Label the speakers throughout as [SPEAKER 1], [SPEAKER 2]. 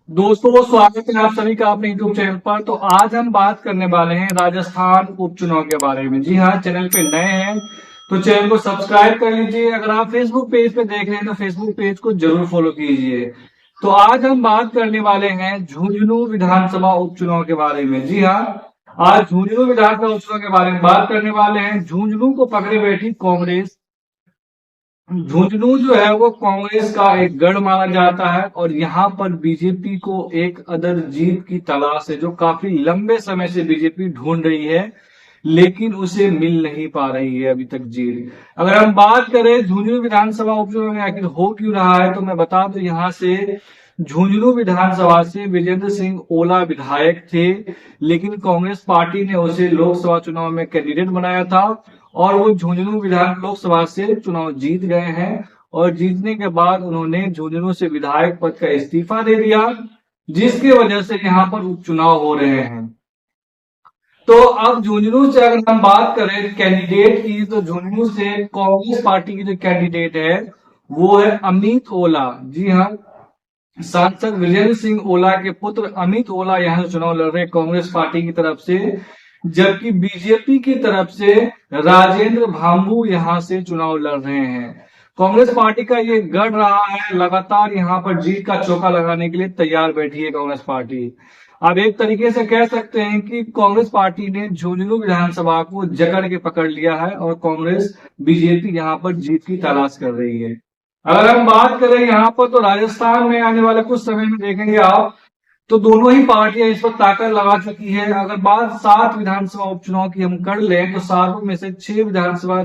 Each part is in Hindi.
[SPEAKER 1] दोस्तों स्वागत है आप सभी का अपने यूट्यूब चैनल पर। तो आज हम बात करने वाले हैं राजस्थान उपचुनाव के बारे में। जी हाँ, चैनल पे नए हैं तो चैनल को सब्सक्राइब कर लीजिए। अगर आप फेसबुक पेज पे देख रहे हैं तो फेसबुक पेज को जरूर फॉलो कीजिए। तो आज हम बात करने वाले हैं झुंझुनू विधानसभा उपचुनाव के बारे में। जी हाँ, आज झुंझुनू विधानसभा उपचुनाव के बारे में बात करने वाले हैं। झुंझुनू को पकड़े बैठी कांग्रेस। झुंझुनू जो है वो कांग्रेस का एक गढ़ माना जाता है और यहाँ पर बीजेपी को एक अदर जीत की तलाश है, जो काफी लंबे समय से बीजेपी ढूंढ रही है, लेकिन उसे मिल नहीं पा रही है अभी तक जीत। अगर हम बात करें झुंझुनू विधानसभा उपचुनाव में आखिर हो क्यों रहा है, तो मैं बता दूं यहाँ से झुंझुनू विधानसभा से विजेंद्र सिंह ओला विधायक थे, लेकिन कांग्रेस पार्टी ने उसे लोकसभा चुनाव में कैंडिडेट बनाया था और वो झुंझुनू विधान लोकसभा से चुनाव जीत गए हैं। और जीतने के बाद उन्होंने झुंझुनू से विधायक पद का इस्तीफा दे दिया, जिसकी वजह से यहाँ पर उपचुनाव हो रहे हैं। तो अब झुंझुनू से अगर हम बात करें कैंडिडेट की, तो झुंझुनू से कांग्रेस पार्टी की जो कैंडिडेट है वो है अमित ओला। जी हाँ, सांसद विजेंद्र सिंह ओला के पुत्र अमित ओला यहाँ से चुनाव लड़ रहे हैं कांग्रेस पार्टी की तरफ से, जबकि बीजेपी की तरफ से राजेंद्र भांबू यहाँ से चुनाव लड़ रहे हैं। कांग्रेस पार्टी का ये गढ़ रहा है, लगातार यहाँ पर जीत का चौका लगाने के लिए तैयार बैठी है कांग्रेस पार्टी। अब एक तरीके से कह सकते हैं कि कांग्रेस पार्टी ने झुंझुनू विधानसभा को जकड़ के पकड़ लिया है और कांग्रेस बीजेपी यहाँ पर जीत की तलाश कर रही है। अगर हम बात करें यहाँ पर, तो राजस्थान में आने वाले कुछ समय में देखेंगे आप, तो दोनों ही पार्टियां इस पर ताकत लगा चुकी है। अगर बात 7 विधानसभा उपचुनाव की हम कर लें, तो 7 में से 6 विधानसभा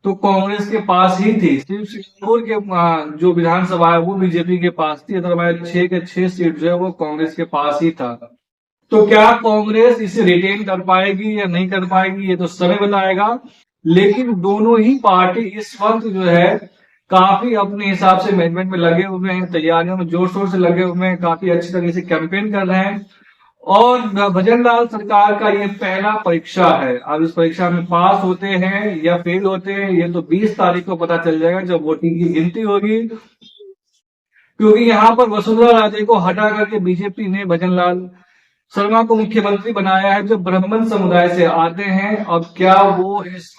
[SPEAKER 1] तो कांग्रेस के पास ही थी। सिर्फ सिंगरौर के जो विधानसभा है वो बीजेपी के पास थी, अदरवाइज 6 के 6 सीट जो है वो कांग्रेस के पास ही था। तो क्या कांग्रेस इसे रिटेन कर पाएगी या नहीं कर पाएगी, ये तो समय बताएगा। लेकिन दोनों ही पार्टी इस वक्त जो है काफी अपने हिसाब से मैनेजमेंट में लगे हुए हैं, तैयारियों में जोर शोर से लगे हुए हैं, काफी अच्छी तरह से कैंपेन कर रहे हैं। और भजन लाल सरकार का ये पहला परीक्षा है। अब इस परीक्षा में पास होते हैं या फेल होते हैं, ये तो 20 तारीख को पता चल जाएगा जब वोटिंग की गिनती होगी। क्योंकि यहाँ पर वसुंधरा राजे को हटा करके बीजेपी ने भजन लाल शर्मा को मुख्यमंत्री बनाया है, जो ब्राह्मण समुदाय से आते हैं। अब क्या वो इस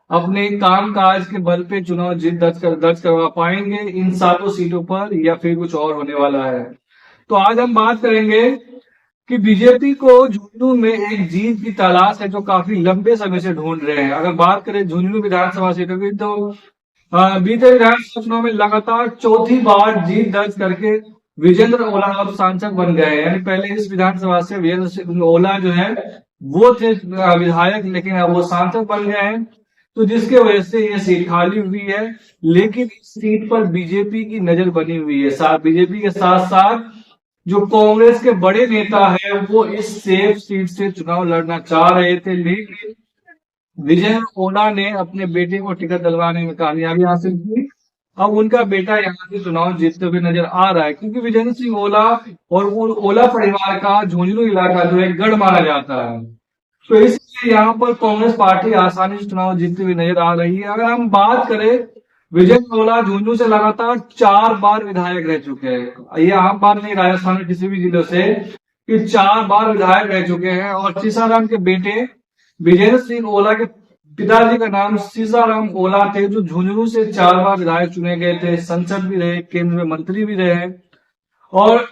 [SPEAKER 1] अपने कामकाज के बल पे चुनाव जीत दर्ज करवा पाएंगे इन 7 सीटों पर, या फिर कुछ और होने वाला है। तो आज हम बात करेंगे कि बीजेपी को झुंझुनू में एक जीत की तलाश है, जो काफी लंबे समय से ढूंढ रहे हैं। अगर बात करें झुंझुनू विधानसभा सीटों की, तो बीते विधानसभा चुनाव में लगातार चौथी बार जीत दर्ज करके विजेंद्र ओला अब सांसद बन गए हैं। यानी पहले इस विधानसभा से विजेंद्र सिंह ओला जो है वो थे विधायक, लेकिन अब वो सांसद बन गए हैं, तो जिसके वजह से ये सीट खाली हुई है। लेकिन इस सीट पर बीजेपी की नजर बनी हुई है। साथ बीजेपी के साथ साथ जो कांग्रेस के बड़े नेता है वो इस सेफ सीट से चुनाव लड़ना चाह रहे थे, लेकिन विजय ओला ने अपने बेटे को टिकट दिलवाने में कामयाबी हासिल की। अब उनका बेटा यहाँ से चुनाव जीतते हुए नजर आ रहा है, क्योंकि विजेंद्र सिंह ओला और वो ओला परिवार का झुंझुनू इलाका जो है गढ़ माना जाता है। तो इसलिए यहाँ पर कांग्रेस पार्टी आसानी से चुनाव जीतती हुई नजर आ रही है। अगर हम बात करें, विजय ओला झुंझुनू से लगातार 4 बार विधायक रह चुके हैं। ये आम बात नहीं राजस्थान में किसी भी जिले से कि 4 बार विधायक रह चुके हैं। और सीसाराम के बेटे विजेंद्र सिंह ओला के पिताजी का नाम सीसाराम ओला थे, जो झुंझुनू से 4 बार विधायक चुने गए थे, संसद भी रहे, केंद्र में मंत्री भी रहे। और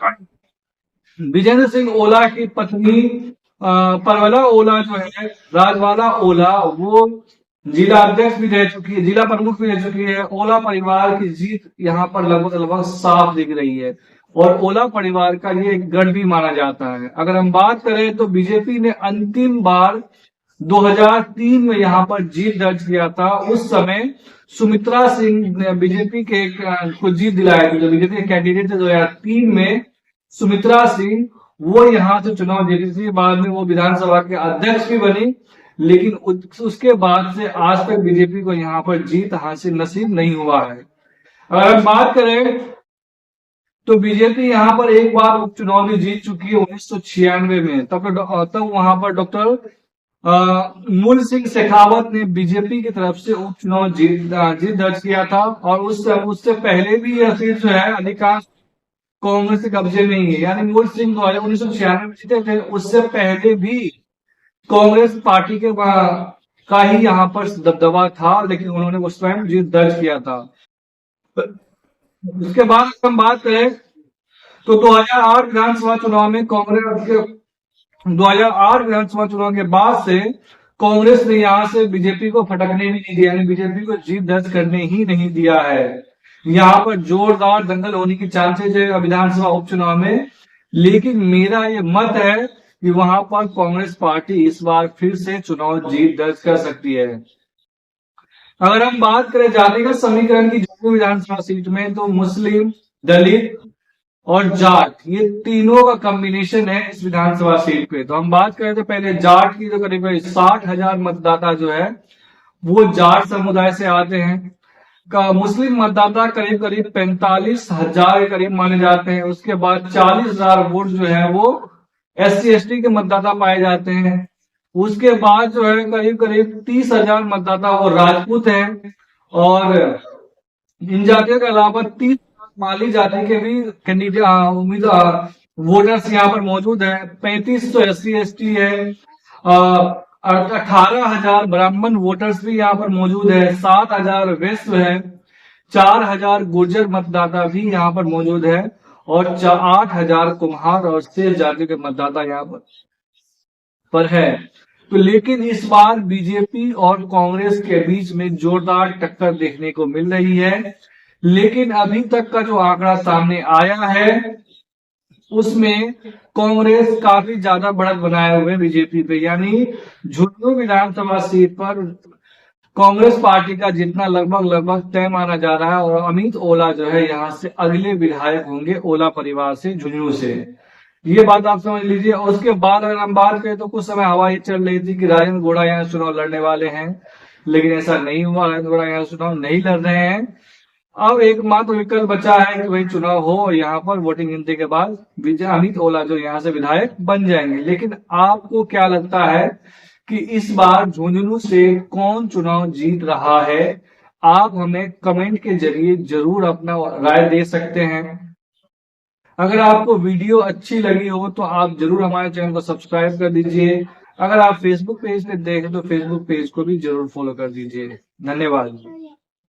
[SPEAKER 1] विजेंद्र सिंह ओला की पत्नी परवला ओला जो है, राजवाला ओला, वो जिला अध्यक्ष भी रह चुकी है, जिला प्रमुख भी रह चुकी है। ओला परिवार की जीत यहाँ पर लगभग साफ दिख रही है और ओला परिवार का ये गढ़ भी माना जाता है। अगर हम बात करें, तो बीजेपी ने अंतिम बार 2003 में यहाँ पर जीत दर्ज किया था। उस समय सुमित्रा सिंह ने बीजेपी के को जीत दिलाया थी, जो बीजेपी के कैंडिडेट थे 2003 में, सुमित्रा सिंह, वो यहाँ से चुनाव जीती थी। बाद में वो विधानसभा के अध्यक्ष भी बनी, लेकिन उसके बाद से आज तक बीजेपी को यहाँ पर जीत हासिल नसीब नहीं हुआ है। अगर हम बात करें, तो बीजेपी यहाँ पर एक बार उपचुनाव भी जीत चुकी है 1996 में। तब वहां पर डॉक्टर मूल सिंह शेखावत ने बीजेपी की तरफ से उपचुनाव जीत दर्ज किया था। और उससे पहले भी यह सीट जो है अधिकांश कांग्रेस के कब्जे में ही है। यानी मूल सिंह 1996 में जीते थे, उससे पहले भी कांग्रेस पार्टी के का ही यहाँ पर दबदबा था, लेकिन उन्होंने उस टाइम जीत दर्ज किया था। उसके बाद हम बात करें तो 2008 विधानसभा चुनाव में कांग्रेस के 2008 विधानसभा चुनाव के बाद से कांग्रेस ने यहाँ से बीजेपी को फटकने भी नहीं दिया, यानी बीजेपी को जीत दर्ज करने ही नहीं दिया है। यहाँ पर जोरदार दंगल होने की चांसेस है विधानसभा उपचुनाव में, लेकिन मेरा ये मत है कि वहां पर कांग्रेस पार्टी इस बार फिर से चुनाव जीत दर्ज कर सकती है। अगर हम बात करें जातिगत समीकरण की जमुई विधानसभा सीट में, तो मुस्लिम, दलित और जाट, ये तीनों का कॉम्बिनेशन है इस विधानसभा सीट पे। तो हम बात करें तो पहले जाट की, तो करीब 60,000 मतदाता जो है वो जाट समुदाय से आते हैं। का मुस्लिम मतदाता करीब करीब 45,000 के करीब माने जाते हैं। उसके बाद 40,000 वोट जो है वो SC/ST के मतदाता पाए जाते हैं। उसके बाद जो है करीब करीब 30,000 मतदाता वो राजपूत हैं, और इन जातियों के अलावा 30 माली जाति के भी कैंडिडेट उम्मीदवार वोटर्स यहाँ पर मौजूद है। 35 तो SC/ST है, 18,000 ब्राह्मण वोटर्स भी यहाँ पर मौजूद है, 7,000 वैश्य है, 4,000 गुर्जर मतदाता भी यहाँ पर मौजूद है, और 8,000 कुम्हार और शेष जाति के मतदाता यहाँ पर है। तो लेकिन इस बार बीजेपी और कांग्रेस के बीच में जोरदार टक्कर देखने को मिल रही है, लेकिन अभी तक का जो आंकड़ा सामने आया है उसमें कांग्रेस काफी ज्यादा बढ़त बनाए हुए बीजेपी पे, यानी झुंझुनू विधानसभा सीट पर कांग्रेस पार्टी का जितना लगभग तय माना जा रहा है, और अमित ओला जो है यहाँ से अगले विधायक होंगे ओला परिवार से, झुंझुनू से। ये बात आप समझ लीजिए। और उसके बाद अगर हम बात करें तो कुछ समय हवा ये चल रही थी कि राजेंद्र गौड़ा यहाँ चुनाव लड़ने वाले हैं, लेकिन ऐसा नहीं हुआ। राजेंद्र गौड़ा यहाँ चुनाव नहीं लड़ रहे हैं। अब एकमात्र विकल्प बचा है कि वही चुनाव हो और यहाँ पर वोटिंग गिनती के बाद विजय अमित ओला जो यहाँ से विधायक बन जाएंगे। लेकिन आपको क्या लगता है कि इस बार झुंझुनू से कौन चुनाव जीत रहा है? आप हमें कमेंट के जरिए जरूर अपना राय दे सकते हैं। अगर आपको वीडियो अच्छी लगी हो तो आप जरूर हमारे चैनल को सब्सक्राइब कर दीजिए। अगर आप फेसबुक पेज पे देखें तो फेसबुक पेज को भी जरूर फॉलो कर दीजिए। धन्यवाद।